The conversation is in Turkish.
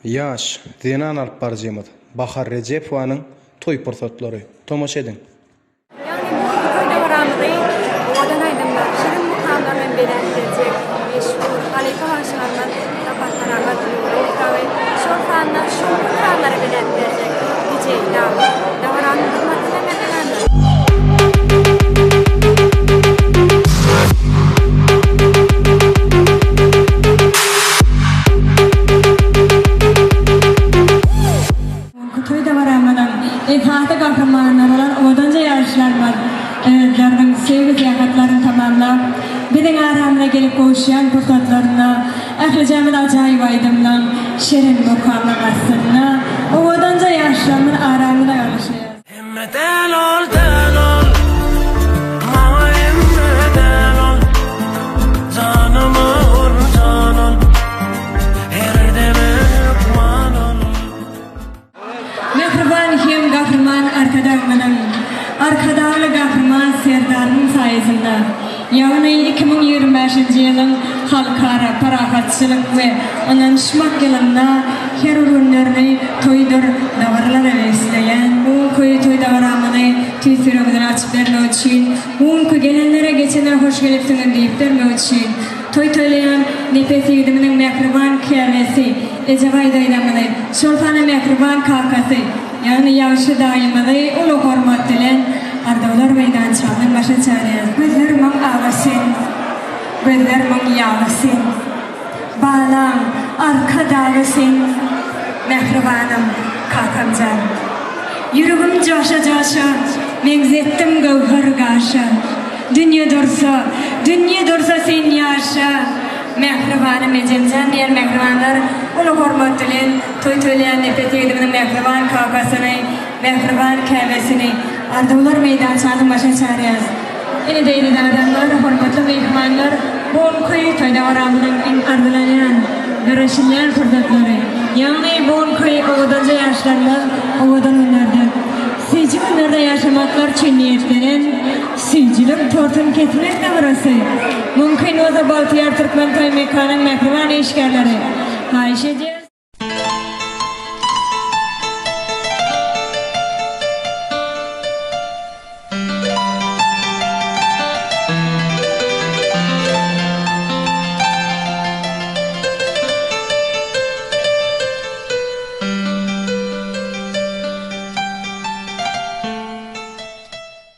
Yaş, Zenan alıp barjymyz. Bahar Recepowanyň toý pursatlary. Tomaşa edin. Yani bu köyde varamıday, odan aydınlar, şirin mukamlarla belirtilecek, meşhur, Halife Haşlar'la kapatlara katılıyor, ve şorfanlar, şor mukamlara belirtilecek, diyeceğim, davaranın hırmatına mekanlar. Tahta kahramanlar olan odanca yarışlar var. Onların sevgi ziyaretlerini tamamlap, bizim aramına gelip koşuyan fırsatlarına, ahli cemil acayip aydımla, şirin mukamla aslında, o odanca yarışlarının aramına yarışıyor. Himmeten ol, den ol, mama himmeten ol, canıma vur, can ol, her demek man ol. Mehriban hem kahraman arkadaşlarım, arkadaşlı kahraman serdarının sayesinde, yani 2025 yılın halkara parahatçılık ve ananışmak yılında her ürünlerini toydur davarlara besleyen, bu koyu toy davaramını tüy sürümünü açıp vermek için, bu gelenlere geçenlere hoş gelipsiniz deyip vermek için, toy toylayan nefes yudumının mehriban kıyamesi, ecevay daydamını, şorfanı mehriban kakası, yani yavşı daimini ulu hormat dilen, ardavlar meydan çalın başa çağırıyor. Gözler mong ağlasın, gözler mong yağlasın, bağlam arka dağlasın, mehribanım kakamcan. Yürügüm coşa coşa, mengzettim gavhar gaşa. Dünya dursa sen yaşa. Mehribanım ecemcan diyen mehribanlar, ulu hormat dilen, toy toylayan nefret ediminin mehriban kakasını, mehriban kevesini, ardavlar meydan çalın başa çağırıyor. Yine de yine adamlar, hormatlı mehmanlar, bu koyu toyda varamının ardılanayan, görüşülen fırsatları. Yani bu koyu ovadanca yaşlarla, ovadan onlarda. Seyci günlerde yaşamaklar için niyetlerin, seycilik tortun kesmek de burası. Mümkün o da Baltiyar Türkmen toy mekanın mehriban eşkarları. Ayşe